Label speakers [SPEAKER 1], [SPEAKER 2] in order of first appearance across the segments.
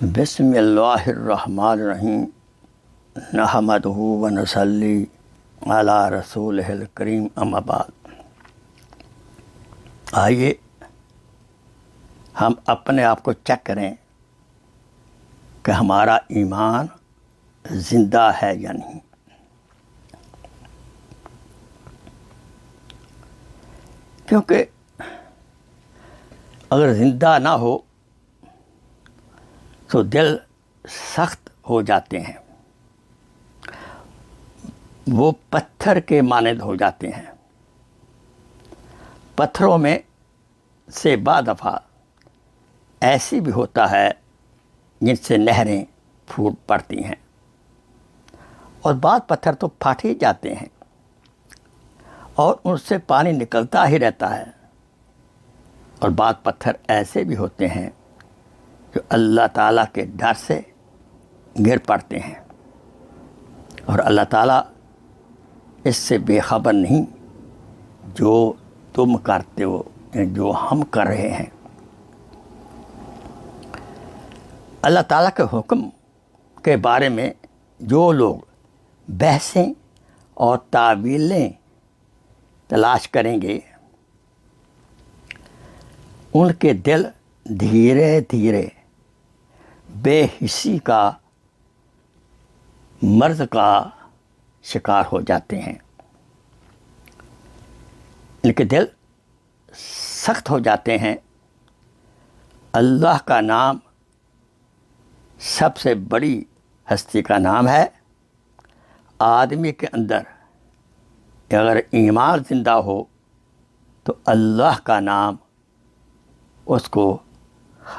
[SPEAKER 1] بسم اللہ الرحمن الرحیم نحمدہ و نصلی علی رسولہ الکریم اما بعد۔ آئیے ہم اپنے آپ کو چیک کریں کہ ہمارا ایمان زندہ ہے یا نہیں۔ کیونکہ اگر زندہ نہ ہو تو دل سخت ہو جاتے ہیں، وہ پتھر کے مانند ہو جاتے ہیں۔ پتھروں میں سے بعض دفعہ ایسی بھی ہوتا ہے جن سے نہریں پھوٹ پڑتی ہیں، اور بعض پتھر تو پھٹ ہی جاتے ہیں اور ان سے پانی نکلتا ہی رہتا ہے، اور بعض پتھر ایسے بھی ہوتے ہیں جو اللہ تعالیٰ کے ڈر سے گر پڑتے ہیں، اور اللہ تعالیٰ اس سے بے خبر نہیں جو تم کرتے ہو، جو ہم کر رہے ہیں۔ اللہ تعالیٰ کے حکم کے بارے میں جو لوگ بحثیں اور تعویلیں تلاش کریں گے، ان کے دل دھیرے دھیرے بے حسی کا مرض کا شکار ہو جاتے ہیں۔ ان کے دل سخت ہو جاتے ہیں۔ اللہ کا نام سب سے بڑی ہستی کا نام ہے۔ آدمی کے اندر اگر ایمان زندہ ہو تو اللہ کا نام اس کو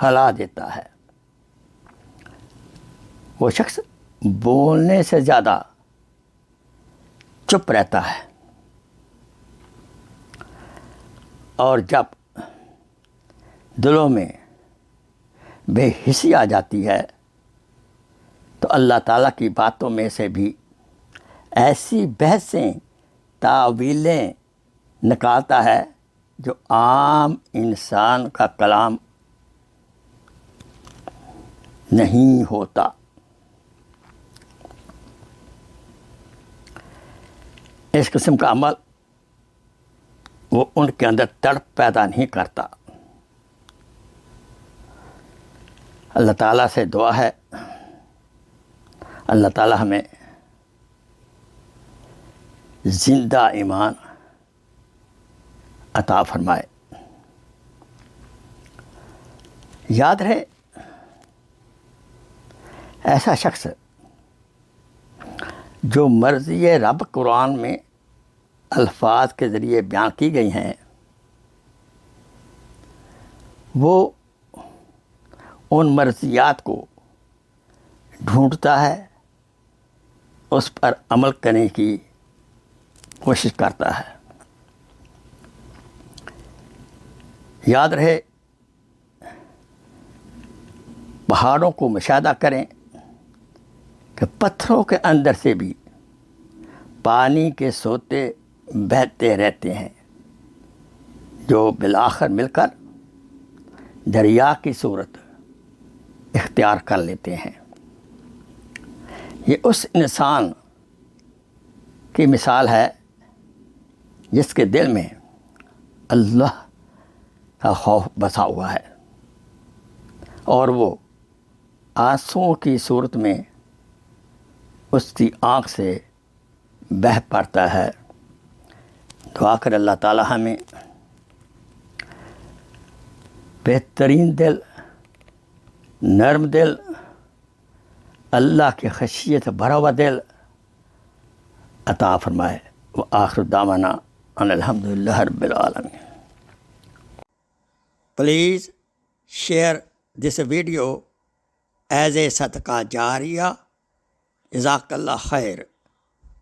[SPEAKER 1] ہلا دیتا ہے۔ وہ شخص بولنے سے زیادہ چپ رہتا ہے، اور جب دلوں میں بے حسی آ جاتی ہے تو اللہ تعالیٰ کی باتوں میں سے بھی ایسی بحثیں تعویلیں نکالتا ہے جو عام انسان کا کلام نہیں ہوتا۔ اس قسم کا عمل وہ ان کے اندر تڑپ پیدا نہیں کرتا۔ اللہ تعالیٰ سے دعا ہے اللہ تعالیٰ ہمیں زندہ ایمان عطا فرمائے۔ یاد رہے، ایسا شخص جو مرضی رب قرآن میں الفاظ کے ذریعے بیان کی گئی ہیں، وہ ان مرضیات کو ڈھونڈتا ہے، اس پر عمل کرنے کی کوشش کرتا ہے۔ یاد رہے، پہاڑوں کو مشاہدہ کریں کہ پتھروں کے اندر سے بھی پانی کے سوتے بہتے رہتے ہیں، جو بالآخر مل کر دریا کی صورت اختیار کر لیتے ہیں۔ یہ اس انسان کی مثال ہے جس کے دل میں اللہ کا خوف بسا ہوا ہے، اور وہ آنسوؤں کی صورت میں اس کی آنکھ سے بہہ پڑتا ہے۔ دعا کر اللہ تعالیٰ ہمیں بہترین دل، نرم دل، اللہ کی خشیت بھرا ہوا دل عطا فرمائے۔ وآخر دعوانا ان الحمدللہ رب العالمین۔ Please share this video as a صدقہ جاریہ۔ جزاک اللہ خیر۔